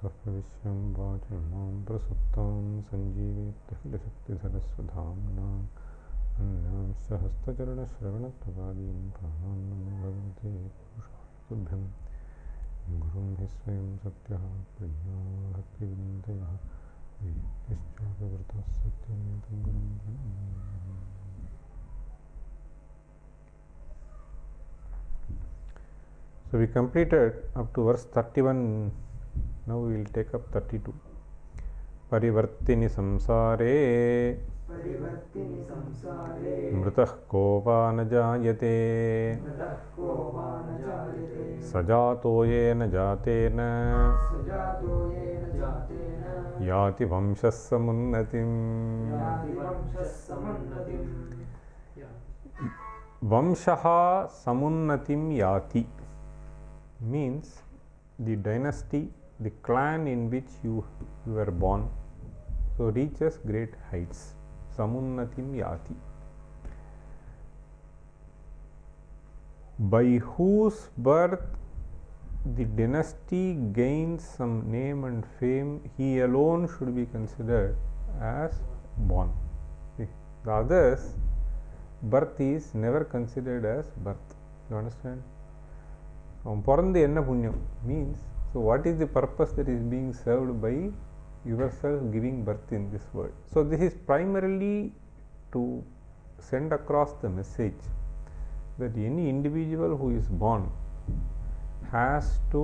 प्रविश्यं वाचमां प्रसुप्तां सञ्जीवयत्यखिलशक्तिधरस्वधाम्ना अन्यांश्च हस्तचरणश्रवणत्वगादीन् प्राणान्नमो भगवते पुरुषाय तुभ्यं गुरुं हि स्वयं सत्यः प्रज्ञाभक्तिविद्यः वेद्यश्चापवृतः सत्यं तं गुरुं प्रणमामि। So we completed up to verse 31. Now we will take up 32. परिवर्तिनि संसारे मृतः को वा न जायते सजातो येन जातेन याति वंशः समुन्नतिम्। वंशः समुन्नतिं याति means the dynasty, the clan in which you were born, so reaches great heights. Samunnatim yati. By whose birth the dynasty gains some name and fame, he alone should be considered as born. The others' birth is never considered as birth. You understand? பிறந்து என்ன புண்ணியம் means, so what is the purpose that is being served by yourself giving birth in this world? So this is primarily to send across the message that any individual who is born has to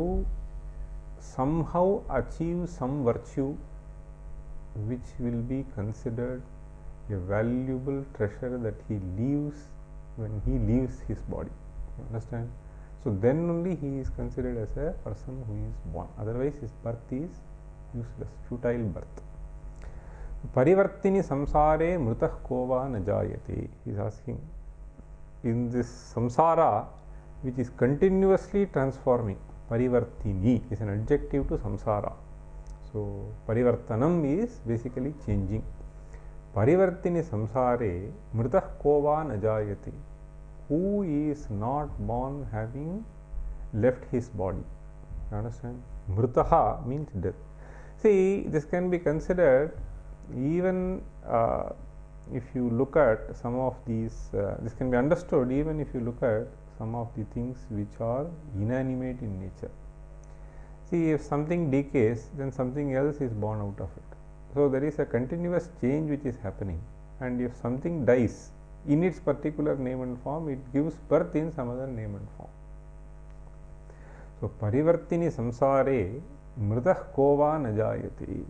somehow achieve some virtue which will be considered a valuable treasure that he leaves when he leaves his body. You understand? So then only he is considered as a person who is born. Otherwise his birth is useless, futile birth. Parivartini samsare mrutah kova na jayate. He is asking, in this samsara which is continuously transforming, parivartini is an adjective to samsara. So parivartanam is basically changing. Parivartini samsare mrutah kova na jayate. Who is not born having left his body? You understand? Mrutaha means death. See, this can be considered even if you look at some of these, this can be understood even if you look at some of the things which are inanimate in nature. See, if something decays, then something else is born out of it. So there is a continuous change which is happening, and if something dies in its particular name and form, it gives birth in some other name and form. So parivartini samsare mritah kova na jayate.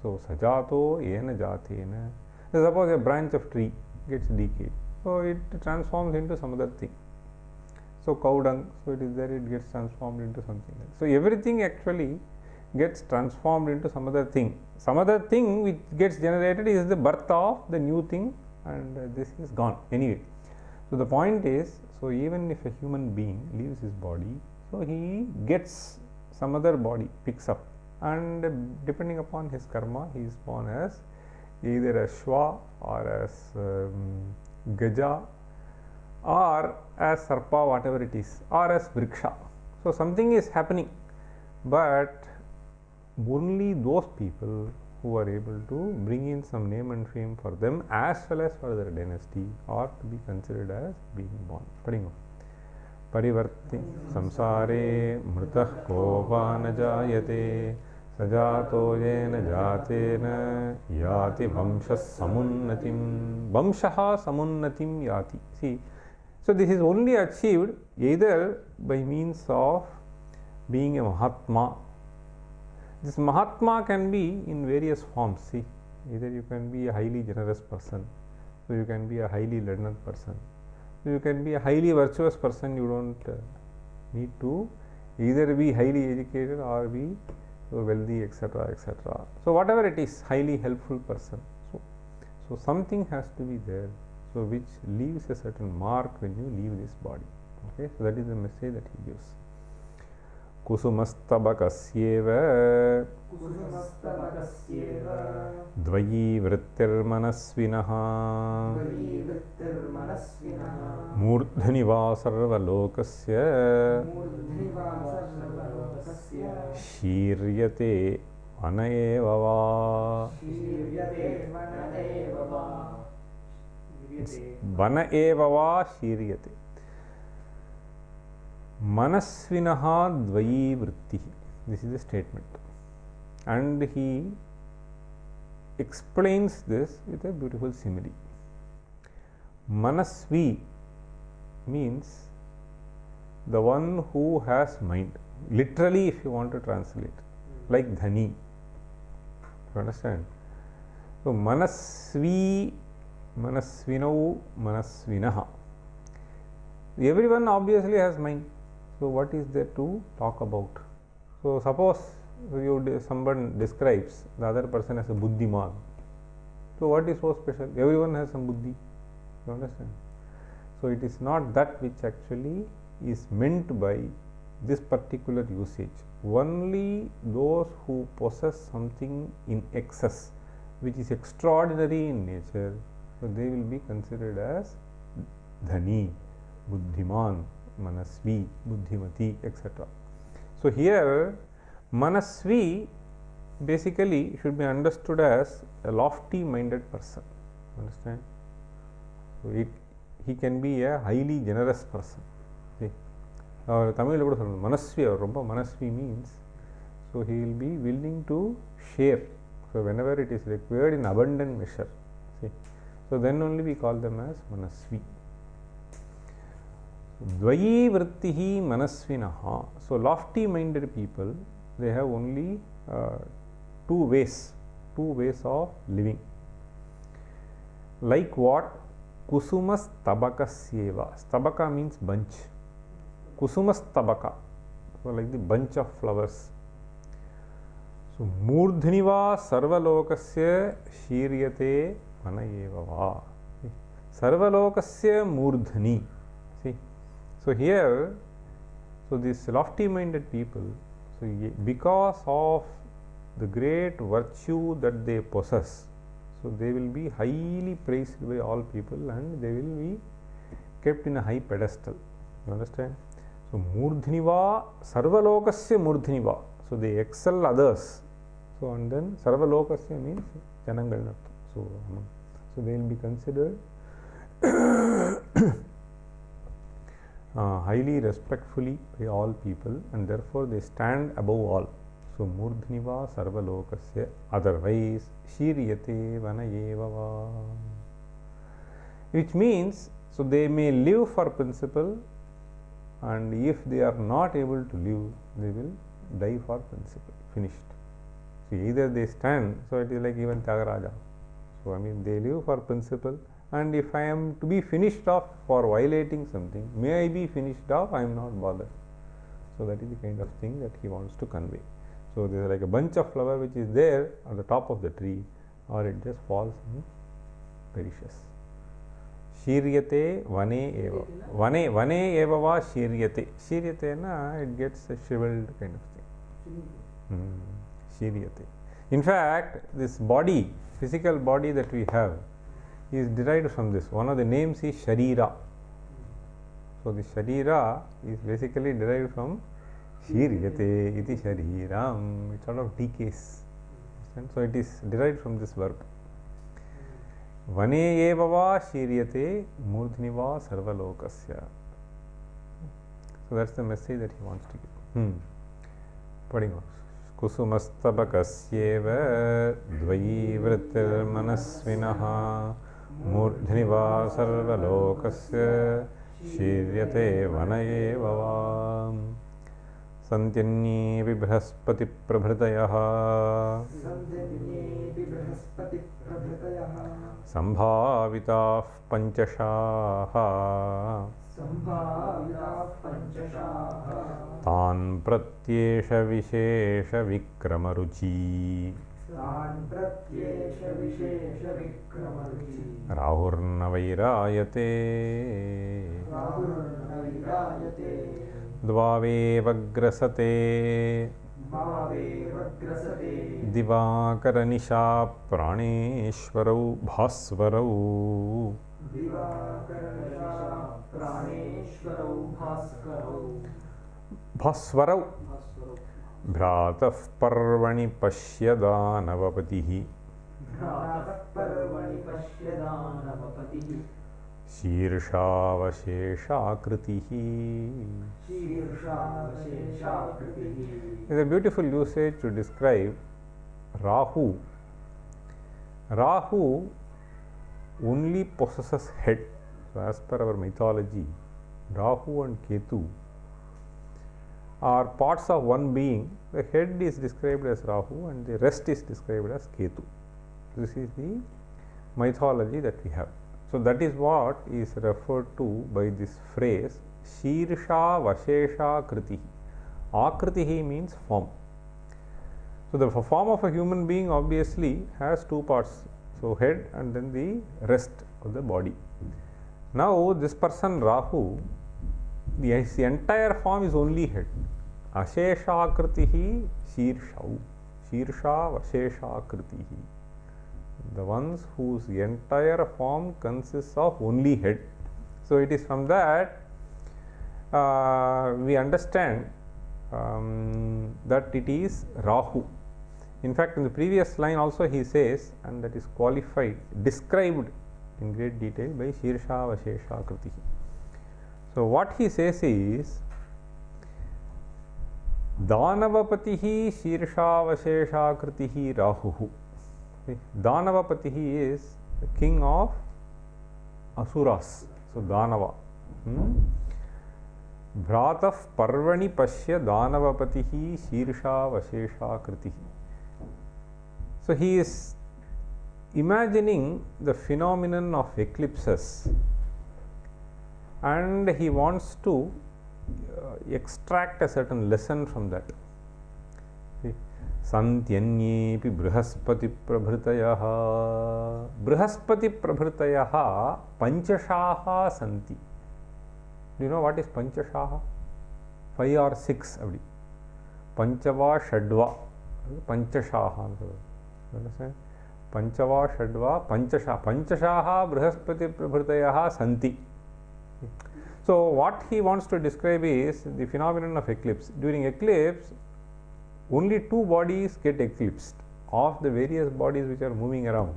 So sajato yena jatena. Suppose a branch of tree gets decayed, so it transforms into some other thing. So cow dung, so it is there, it gets transformed into something else. So everything actually gets transformed into some other thing. Some other thing which gets generated is the birth of the new thing, and this is gone anyway. So the point is, so even if a human being leaves his body, so he gets some other body, picks up, and depending upon his karma, he is born as either as Shva or as Gaja or as Sarpa, whatever it is, or as Vriksha. So something is happening, but only those people who are able to bring in some name and fame for them as well as for their dynasty are to be considered as being born. Padingo. Parivarti samsare mritah ko va na jayate sajato yena jatena yati vamshas samunnatim. Vamshaha samunnatim yati. See, so this is only achieved either by means of being a Mahatma. This Mahatma can be in various forms. See, either you can be a highly generous person, so you can be a highly learned person, so you can be a highly virtuous person. You don't need to either be highly educated or be wealthy, etc., etc. So whatever it is, highly helpful person. So something has to be there, so which leaves a certain mark when you leave this body. Okay, so that is the message that he gives. कुसुमस्तबकस्येव द्वयी वृत्तिर्मनस्विनः मूर्धनि वा सर्वलोकस्य शीर्यते one एव वा. One एव वा शीर्यते. मनस्विनः द्वयी वृत्तिः. This is the statement, and he explains this with a beautiful simile. Manasvi means the one who has mind. Literally, if you want to translate, like dhani. You understand? So manasvi, manasvinau, manasvinah. Everyone obviously has mind. So what is there to talk about? So suppose someone describes the other person as a buddhiman. So what is so special? Everyone has some buddhi. You understand? So it is not that which actually is meant by this particular usage. Only those who possess something in excess, which is extraordinary in nature, so they will be considered as dhani, buddhiman, manasvi, buddhimati, etc. So here manasvi basically should be understood as a lofty minded person. Understand? So he can be a highly generous person. See, Tamil kuda solranga manasvi romba manasvi means, so he will be willing to share. So whenever it is required in abundant measure. See, so then only we call them as manasvi. Dvayi vrittihi manasvinaha. So lofty minded people, they have only two ways of living. Like what? Kusumas tabakasyeva. Stabaka means bunch. Kusumas tabaka, so like the bunch of flowers. So murdhniva sarvalokasya shiryate vanayeva va. Sarvalokasya murdhni. See, so here, so these lofty minded people, so because of the great virtue that they possess, so they will be highly praised by all people and they will be kept in a high pedestal. You understand? So murdhniva sarvalokasya murdhniva, so they excel others. So and then sarvalokasya means janangal. So they will be considered highly respectfully by all people, and therefore they stand above all. So murdhniva sarvalokasya, otherwise shiryate vanayeva va. Which means, so they may live for principle, and if they are not able to live, they will die for principle. Finished. So either they stand, so it is like even Tyagaraja. So I mean they live for principle, and if I am to be finished off for violating something, may I be finished off, I am not bothered. So that is the kind of thing that he wants to convey. So there is like a bunch of flower which is there on the top of the tree, or it just falls and perishes. Shiryate vane eva. Vane eva va shiryate. Shiryate na, it gets a shriveled kind of thing. Shiryate. In fact, this body, physical body that we have, is derived from this. One of the names is Sharira. So the Sharira is basically derived from Shiryate iti Shariram. It sort of decays. So it is derived from this verb. Vane eva va shiryate murdhniva sarvalokasya. So that's the message that he wants to give. Putting on. Kusumastabakasyeva dvayi vrittir manasvinaha murdhniva sarvalokasya shiryate vanayeva va. Santyanye vibhraspati prabhritayah sambhavitah panchashaha tan pratyesha vishesha vikramaruchi rahurna vairayate dvavevaggrasate दिवाकरनिशा प्राणेश्वरौ भास्वरौ भास्वरौ भ्रातः पर्वणि पश्य दानवपतिः शीर्षावशेषाकृतिः. It's a beautiful usage to describe Rahu. Rahu only possesses head. So as per our mythology, Rahu and Ketu are parts of one being. The head is described as Rahu and the rest is described as Ketu. This is the mythology that we have. So that is what is referred to by this phrase Shirsha Vashesha Kriti. Akritihi means form. So the form of a human being obviously has two parts. So head and then the rest of the body. Now this person Rahu, the entire form is only head. Ashesha Kritihi Shirshau. Shirsha Vashesha Kritihi. The ones whose entire form consists of only head. So it is from that we understand that it is Rahu. In fact, in the previous line also he says, and that is qualified, described in great detail by Shirsha Vashesha Kritihi. So what he says is Danavapatihi Shirsha Vashesha Kritihi Rahuhu. Danavapatihi is the king of Asuras. So Danava. Bhratah Parvani Pashya Danavapatihi Shirsha Vashesha Kritihi. So he is imagining the phenomenon of eclipses and he wants to extract a certain lesson from that. Santyanyेपि Brihaspati प्रभृतयः Brihaspati प्रभृतयः पंचशाः सन्ति. Do you know what is panchashaha? 5 or 6 abdi. Panchava Shadva Panchashaha. Understand? Panchava Shadva Panchashaha. Panchashaha Brihaspati Prabhritayah Santi. So what he wants to describe is the phenomenon of eclipse. During eclipse, only 2 bodies get eclipsed of the various bodies which are moving around.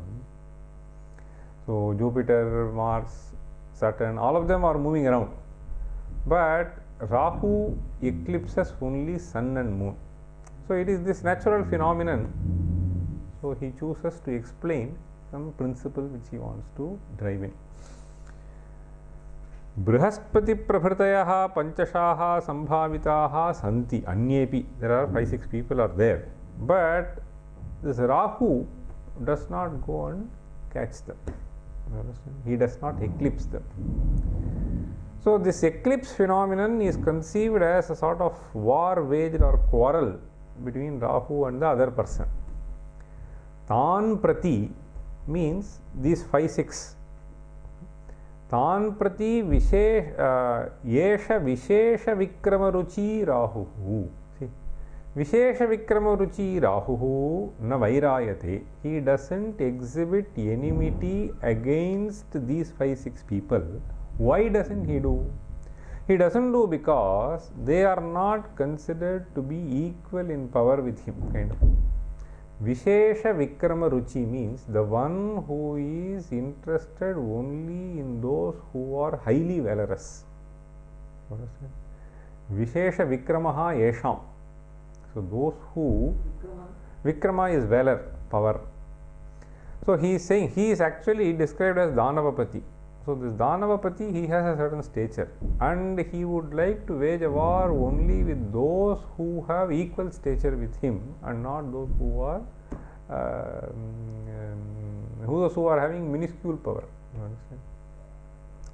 So Jupiter, Mars, Saturn, all of them are moving around. But Rahu eclipses only Sun and Moon. So it is this natural phenomenon. So he chooses to explain some principle which he wants to drive in. Brihaspati Prabhritayaha Panchashaha Sambhavitaha Santi Anyepi. There are 5-6 people are there. But this Rahu does not go and catch them. You understand? He does not eclipse them. So this eclipse phenomenon is conceived as a sort of war waged or quarrel between Rahu and the other person. Tan Prati means these 5-6. Tan Prati Yesha Vishesha Vikrama Ruchi Rahu. See, Vishesha Vikrama Ruchi Rahu na Vairayate. He doesn't exhibit enmity against these 5-6 people. Why doesn't he do? He doesn't do because they are not considered to be equal in power with him, kind of. Vishesha Vikrama Ruchi means the one who is interested only in those who are highly valorous. Understand? Vishesha Vikramaha Yesham. So those who Vikrama is valor, power. So he is saying he is actually described as Danavapati. So this Danavapati, he has a certain stature and he would like to wage a war only with those who have equal stature with him and not those who are having minuscule power. You understand?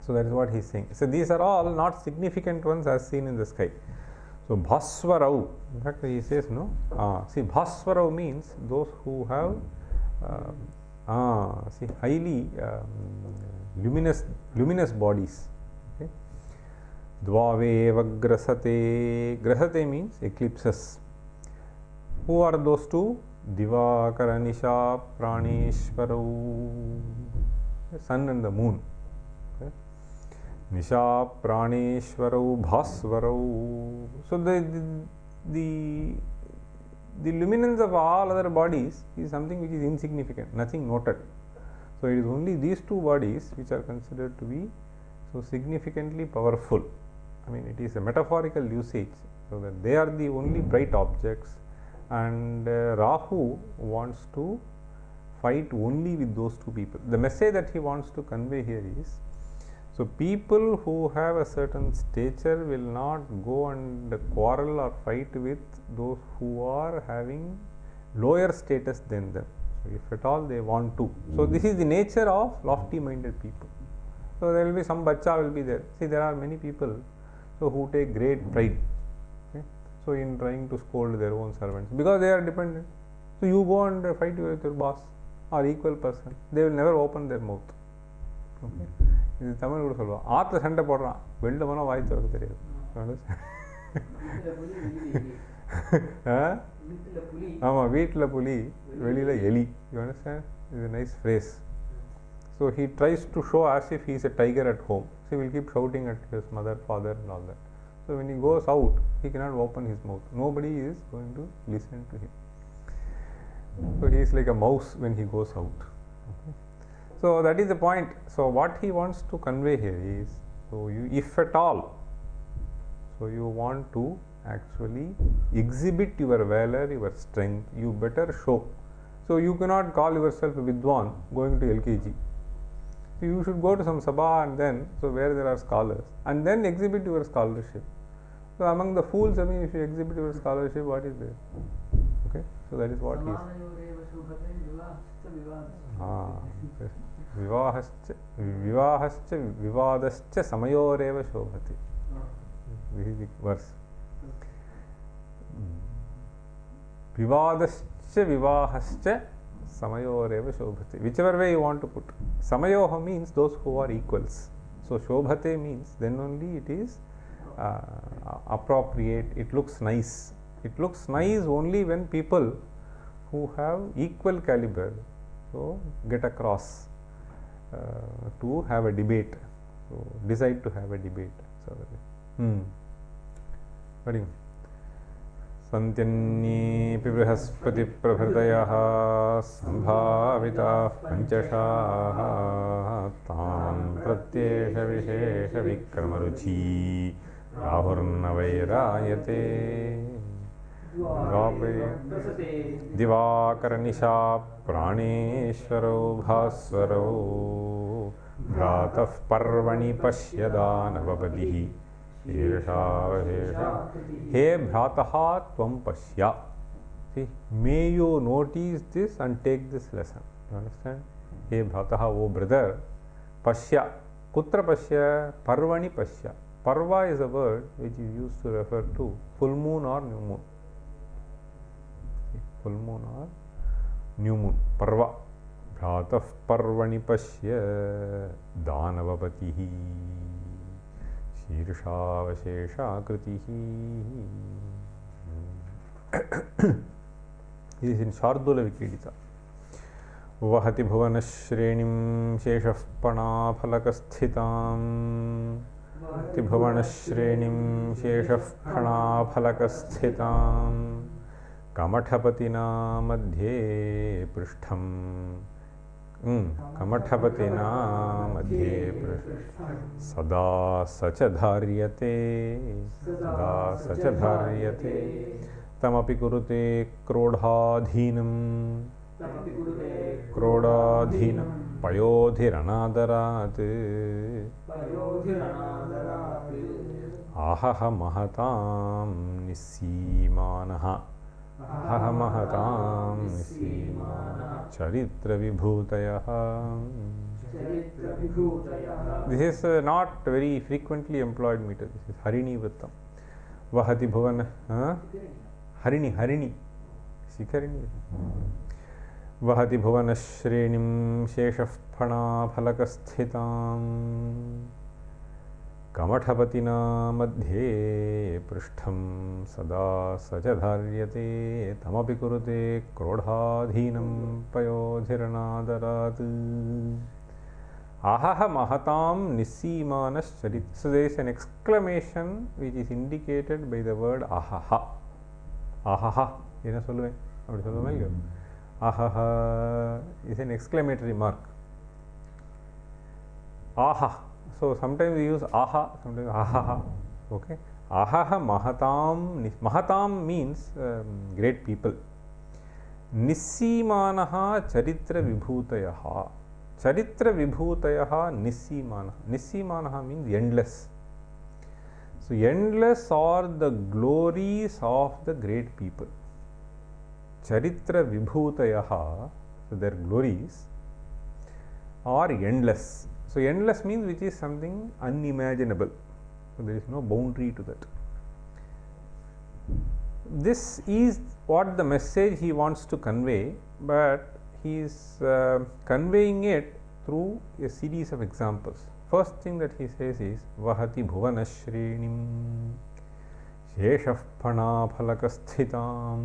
So that is what he is saying. So these are all not significant ones as seen in the sky. So Bhaswarau, in fact he says no. See, Bhaswarau means those who have highly luminous bodies. Okay. Dvave Grasate. Grasate means eclipses. Who are those two? Divakara Nisha Praneshwarau. Sun and the moon. Okay. Nisha Praneshwarau Bhaswarau. So the the luminance of all other bodies is something which is insignificant, nothing noted. So it is only these two bodies which are considered to be so significantly powerful. I mean, it is a metaphorical usage, so that they are the only bright objects, and Rahu wants to fight only with those two people. The message that he wants to convey here is, so people who have a certain stature will not go and quarrel or fight with those who are having lower status than them. So if at all they want to. So this is the nature of lofty minded people. So there will be some bacha will be there. See, there are many people so who take great pride, okay, so in trying to scold their own servants because they are dependent. So you go and fight with your boss or equal person, they will never open their mouth. Okay. இது தமிழ் கூட சொல்லுவான், ஆற்றுல சண்டை போடுறான், வெளில போனால் வாய் திறக்க தெரியாது. ஆமாம், வீட்டில் புலி வெளியில் எலி. You understand? It's a nice phrase. So he tries to show as if he is a tiger at home. So he will keep shouting at his mother, father and all that. So when he goes out, he cannot open his mouth. Nobody is going to listen to him. So he is like a mouse when he goes out. Okay. So that is the point. So what he wants to convey here is, so you, if at all, so you want to actually exhibit your valor, your strength, you better show. So you cannot call yourself a Vidwan going to LKG. So you should go to some Sabha and then, so where there are scholars, and then exhibit your scholarship. So among the fools, I mean, if you exhibit your scholarship, what is there? Okay, so that is what he is. Vivahascha vivadascha samayoreva shobhati. This is the verse. Vivadascha vivahascha samayoreva shobhati. Whichever way you want to put. Samayoha means those who are equals. So shobhate means then only it is appropriate. It looks nice. It looks nice only when people who have equal caliber so get across to have a debate. So decide to have a debate. So very Santyanyepi brihaspati prabhritayah sambhavitah panchashaah tam pratyesha vishesha vikramaruchi rahurnavairayate Divakaranisha praneshwaro bhaswaro bhratah parvani pashyada navapadihi Irshavashesha. He bhrataha tvam pashya. See, may you notice this and take this lesson. You understand? He bhrataha, O brother, pashya. Kutra pashya? Parvani pashya. Parva is a word which is used to refer to full moon or new moon. Full moon or new moon. Parva. Bhratah parvani pashya danavapatihi. Irshavashesha kritihi. This is in Shardula Vikidita. Vahati bhuvanashrenim sheshah panaphalakasthitam. Vahati bhuvanashrenim sheshah panaphalakasthitam. Kamathapatina madhye prishtham. Kamathapatina madhye prishtham. Sada sacha dharyate. Sada sacha dharyate. Tamapi kurute krodhadhinam. Krodhadhinam. Payodhiranadarat. Ahaha mahatam nisimanaha. Ahaha mahatam nisimanaha. Charitra vibhutayaha. This is not very frequently employed meter. This is Harini Vrittam. Vahati bhuvana. Harini. Sikharini. Vahati bhuvanashrenim sheshah phanaphalakasthitam. Kamathapatina madhye prishtham sada sacha dharyate. Tamapi kurute krodhadhinam payodhiranadarat. Ahaha mahatam nisimanas charit. So there is an exclamation which is indicated by the word ahaha. Ahaha. என்ன சொல்லுவேன் அப்படி சொல்லுவேன் இல்லையோ. ஆஹா is an exclamatory mark. Aha. So sometimes we use aha, sometimes ahaha. Okay. Ahaha mahatam means great people. Nissimanaha charitra vibhutayaha. Charitra vibhutayaha nissimanaha. Nissimanaha means endless. So endless are the glories of the great people. Charitra vibhutayaha, so their glories are endless. So endless means which is something unimaginable. So there is no boundary to that. This is what the message he wants to convey, but he is conveying it through a series of examples. First thing that he says is Vahati Bhuvanashrenim Sheshah Phanaphalakasthitam.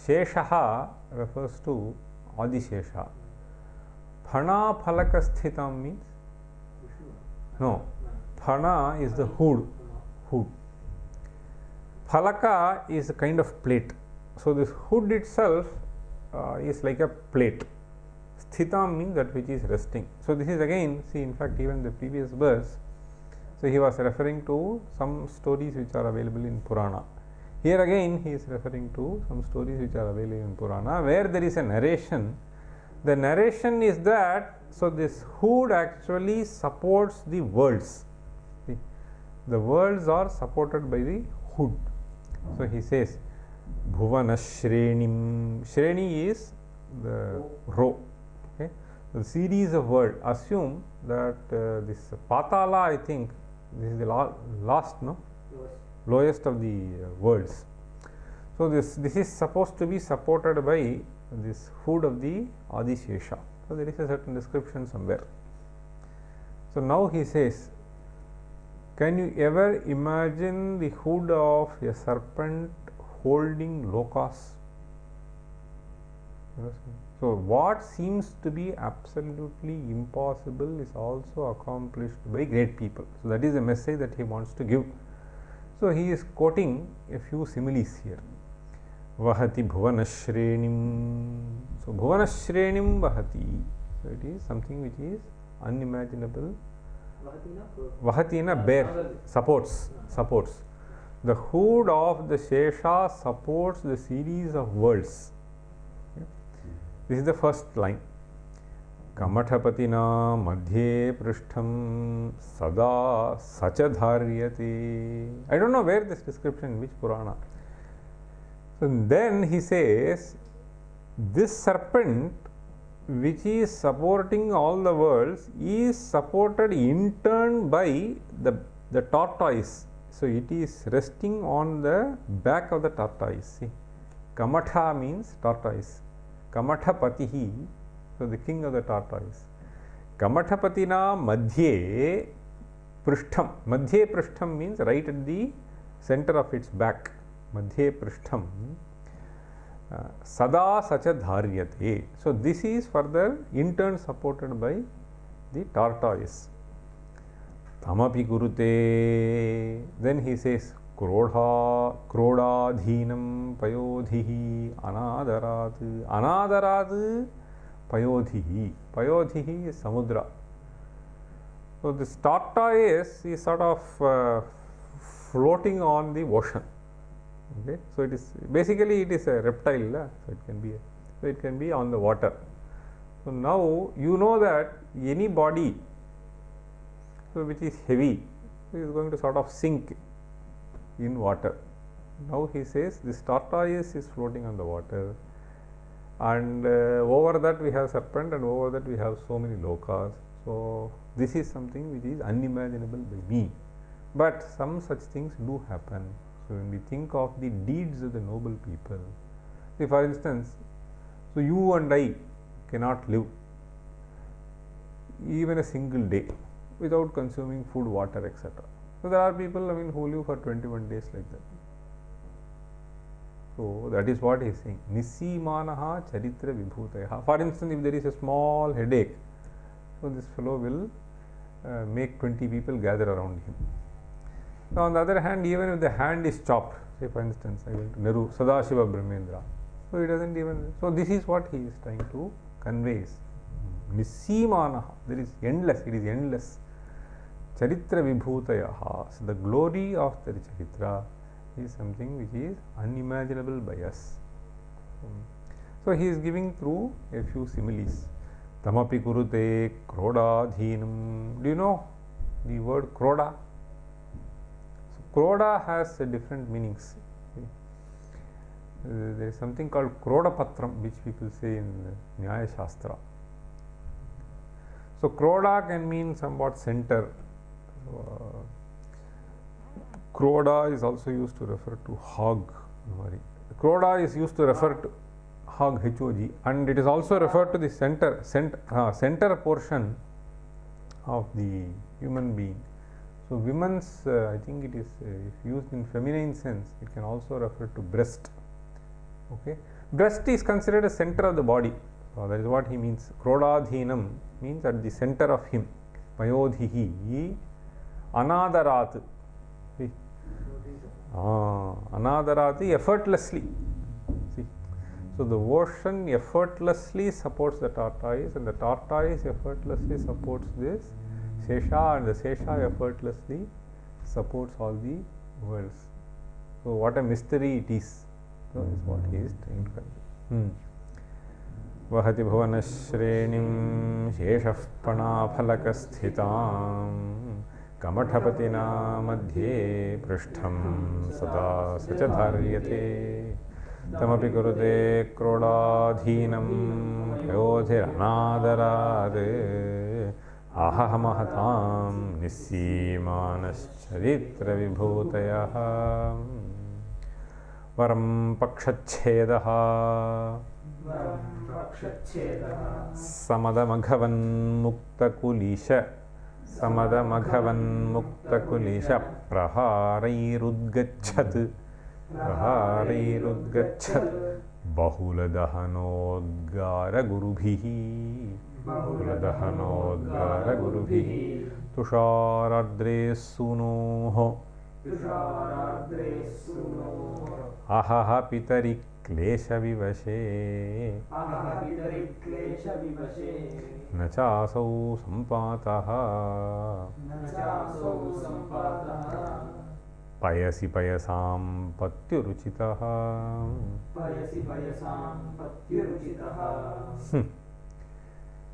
Sheshaha refers to Adishesha. Phanaphalakasthitam means no. Phana is the hood. Phalaka is a kind of plate. So this hood itself is like a plate. Sthitam means that which is resting. So this is again, see, in fact, even the previous verse, so he was referring to some stories which are available in Purana. Here again he is referring to some stories which are available in Purana, where there is a narration. The narration is that, so this hood actually supports the worlds. See, the worlds are supported by the hood. So he says Bhuvanashrenim. Shreni is the row. Okay, the series of world. Assume that this Patala, I think this is the last, no, lowest of the worlds. So this is supposed to be supported by this hood of the Adishesha. So there is a certain description somewhere. So now he says, can you ever imagine the hood of a serpent holding lokas? So what seems to be absolutely impossible is also accomplished by great people. So that is the message that he wants to give. So he is quoting a few similes here. Vahati Bhuvanashrenim. So Bhuvanashrenim Vahati. So it is something which is unimaginable. Vahatina bear, supports. The hood of the Shesha supports the series of worlds. Okay. This is the first line. Kamathapatina madhye prishtham sada sachadharyate. I don't know where this description, in which Purana. So then he says, this serpent which is supporting all the worlds is supported in turn by the tortoise. So it is resting on the back of the tortoise. See, Kamatha means tortoise. Kamathapatihi, so the king of the tortoise. Kamathapatina madhye prishtham. Madhye prishtham means right at the center of its back. Madhye prishtham. Sada sacha dharyate. So this is further in turn supported by the tortoise. Tamapi kurute. Then he says krodadhinam payodhihi anadarat. Anadarat payodhihi. Payodhihi is samudra. So this tortoise is sort of floating on the ocean. Okay, so it is basically it is a reptile, so it can be on the water. So now you know that any body which is heavy is going to sort of sink in water. Now he says this tortoise is floating on the water, and over that we have serpent, and over that we have so many lokas. So this is something which is unimaginable by me, but some such things do happen. So when we think of the deeds of the noble people, see, for instance, so you and I cannot live even a single day without consuming food, water, etc. So there are people, who live for 21 days like that. So that is what he is saying. Nissimanaha charitra vibhutayaha. For instance, if there is a small headache, so this fellow will make 20 people gather around him. Now, on the other hand, even if the hand is chopped, say for instance, I went to Nehru, Sadashiva Brahmendra. So he doesn't even, so this is what he is trying to convey. Nissimanaha, there is endless, it is endless. Charitra Vibhutayaha, so the glory of the Charitra is something which is unimaginable by us. So he is giving through a few similes. Tamapi kurute krodadhinam. Do you know the word kroda? So kroda has different meanings. There is something called Krodapatram, which people say in Nyaya Shastra. So Kroda can mean somewhat center. Kroda is also used to refer to hog. Kroda is used to refer to hog, H-O-G, and it is also referred to the center portion of the human being. So women's, I think it is if used in feminine sense, it can also refer to breast. Okay, breast is considered a center of the body. So that is what he means. Krodadhinam means at the center of him. Payodhihi anadarat. See, anadarati, effortlessly. See, so the ocean effortlessly supports the tortoise, and the tortoise effortlessly supports this Sesha, and the Sesha effortlessly supports all the worlds. So what a mystery it is. So is what he is trying to convey. Vahati bhuvanashrenim sheshah panaphalakasthitam kamathapatina madhye prishtham sada sachadharyate tamapi kurute krodadhinam prayodhiranadarat ahahamahatam nissimanashcharitra vibhutayah varam pakshachchedah samadamaghavan muktakulisha praharairudgachat bahuladahanodgara gurubhihi tusharadre sunoho ahaha pitari klesha vivashe nachasau sampataha payasi payasam patyuruchitaha.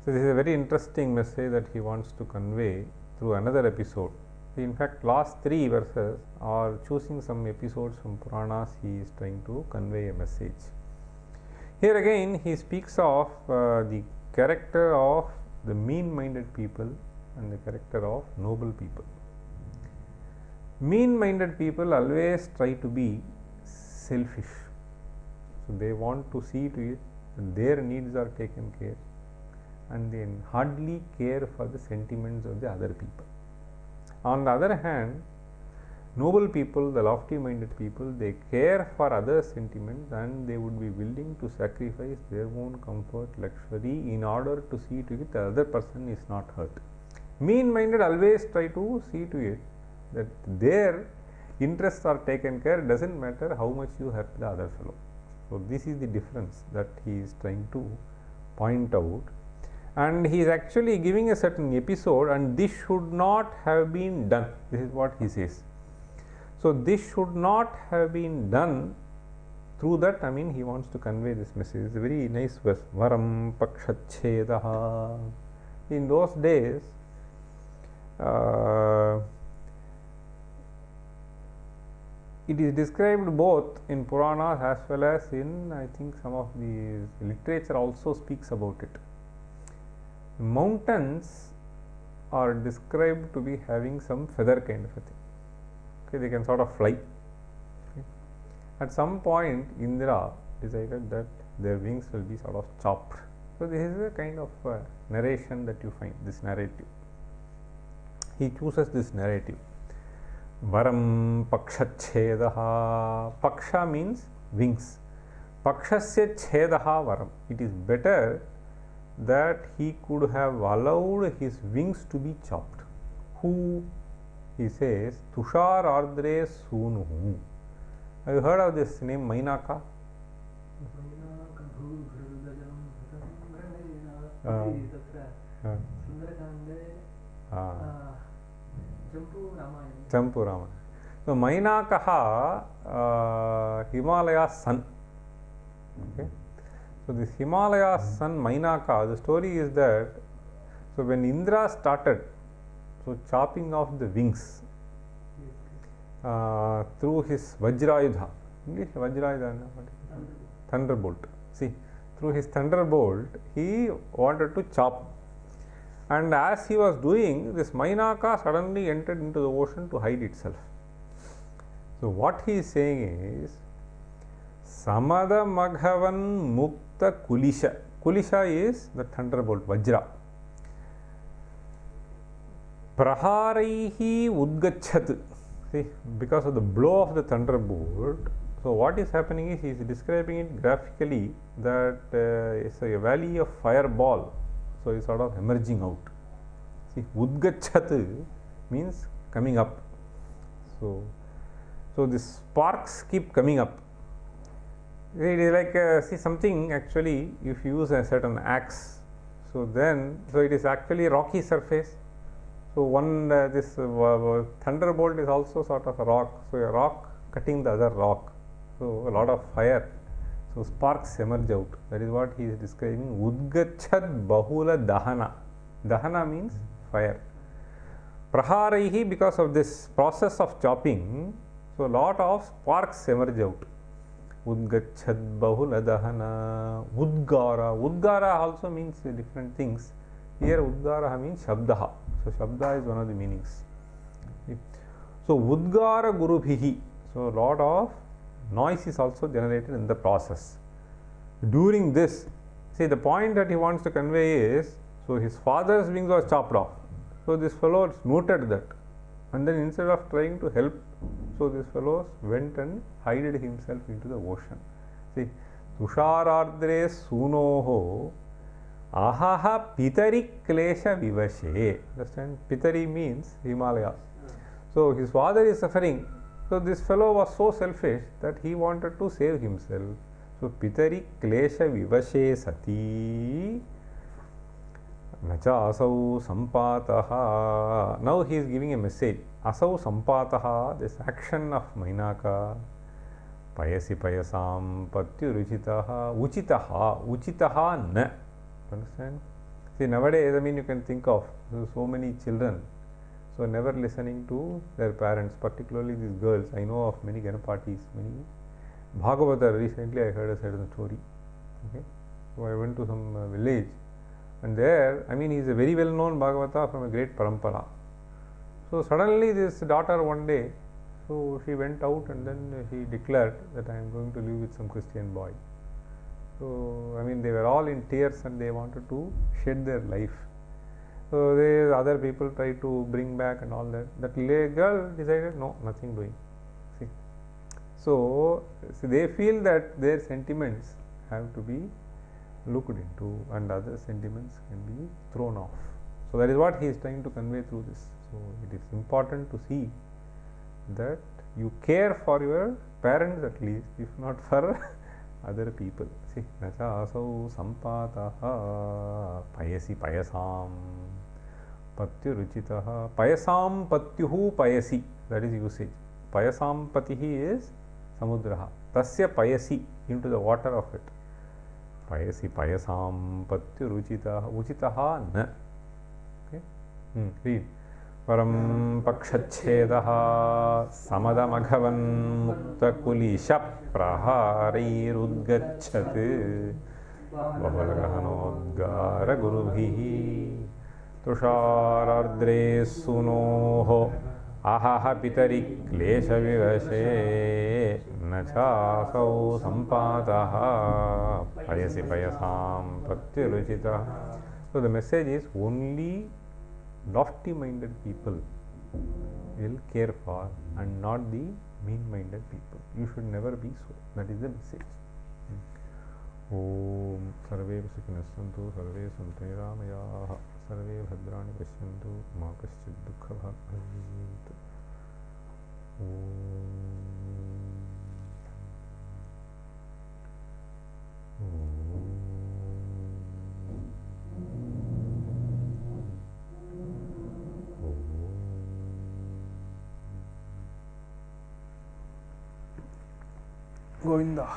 So this is a very interesting message that he wants to convey through another episode. In fact, last 3 verses are choosing some episodes from Puranas. He is trying to convey a message. Here again he speaks of the character of the mean-minded people and the character of noble people. Mean-minded people always try to be selfish. So they want to see to it that their needs are taken care, and they hardly care for the sentiments of the other people. On the other hand, noble people, the lofty-minded people, they care for others' sentiments, and they would be willing to sacrifice their own comfort, luxury, in order to see to it the other person is not hurt. Mean-minded always try to see to it that their interests are taken care, doesn't matter how much you hurt the other fellow. So this is the difference that he is trying to point out. And he is actually giving a certain episode, and this should not have been done. This is what he says. So this should not have been done. Through that, I mean, he wants to convey this message. It's a very nice verse. Varam pakshachchedah. In those days, it is described both in Puranas as well as in, I think, some of the literature also speaks about it. Mountains are described to be having some feather kind of a thing. Okay, they can sort of fly. Okay. At some point, Indra decided that their wings will be sort of chopped. So this is a kind of narration that you find, this narrative. He chooses this narrative. Varam pakshachchedah. Paksha means wings. Pakshasya chedaha varam. It is better that he could have allowed his wings to be chopped. Who? He says, Tushar ardre sunuhu. Have you heard of this name Mainaka? Champu Ramayana. So Mainakaha, Himalaya's son. Okay. So this Himalaya's son Mainaka, the story is that, so when Indra started chopping off the wings through his Vajrayudha, English Vajrayudha, thunderbolt. See, through his thunderbolt, he wanted to chop. And as he was doing, this Mainaka suddenly entered into the ocean to hide itself. So what he is saying is, Samada Maghavan Mukta Kulisha. Kulisha is the thunderbolt, Vajra. Praharaihi Udgachat. See, because of the blow of the thunderbolt, so what is happening is he is describing it graphically that it's a valley of fireball. So it's sort of emerging out. See, Udgachat means coming up. So the sparks keep coming up. It is like see something actually, if you use a certain axe, so it is actually a rocky surface. So this thunderbolt is also sort of a rock. So a rock cutting the other rock. So a lot of fire. So sparks emerge out. That is what he is describing. Udgachat bahula dahana. Dahana means fire. Praharaihi, because of this process of chopping, so a lot of sparks emerge out. Udgachat bahula dahana. Udgara. Udgara also means different things. Here Udgara means Shabdaha. So Shabda is one of the meanings. So Udgara Gurubhihi. So a lot of noise is also generated in the process. During this, see the point that he wants to convey is, so his father's wings was chopped off. So this fellow noted that, and then instead of trying to help, so this fellow went and hided himself into the ocean. See, Tusharardre Sunoho Ahaha Pitari Klesha Vivashe. Understand? Pitari means Himalaya. So his father is suffering. So this fellow was so selfish that he wanted to save himself. So Pitari Klesha Vivashe Sati Nacha Asau Sampataha. Now he is giving a message. Asau Sampataha, this action of Mainaka. Payasi Payasam Patyu Ruchitaha Uchitaha Uchitaha Na. Understand? See, nowadays, I mean, you can think of so many children, so never listening to their parents, particularly these girls. I know of many Ganapatis, many Bhagavata. Recently, I heard a certain story. Okay, so I went to some village, and there, I mean, he is a very well-known Bhagavata from a great parampara. So suddenly, this daughter one day, so she went out and then she declared that I am going to live with some Christian boy. So, I mean, they were all in tears and they wanted to shed their life. So, other people tried to bring back and all that. That girl decided, no, nothing doing. See. So, they feel that their sentiments have to be looked into and other sentiments can be thrown off. So, that is what he is trying to convey through this. So, it is important to see that you care for your parents at least, if not for other people. See, Nacha Asau Sampataha Payasi Payasam Patyu Ruchitaha. Payasam Patyuhu Payasi, that is usage. Payasam Patihi is Samudraha. Tasya Payasi, into the water of it. Payasi Payasam Patyu Ruchitaha. Uchitaha Na. Okay? Read. Param Pakshachhedaha Samadamaghavan Muktakulisha Praharirudgachat Babalagahanodgara Gurubhihi Tusharardre Sunoho Ahaha Pitari Klesha Vivashe Nachasau Sampataha Payasi Payasam Patyaruchita. So the message is only lofty-minded people will care for and not the mean-minded people. You should never be so. That is the message. Om Sarve Sukhinas Santu Sarve Santu Niramayaha Sarve Bhadrani Pashyantu Ma Kaschid Dukkha Bhag Bhavantu. Om Govinda.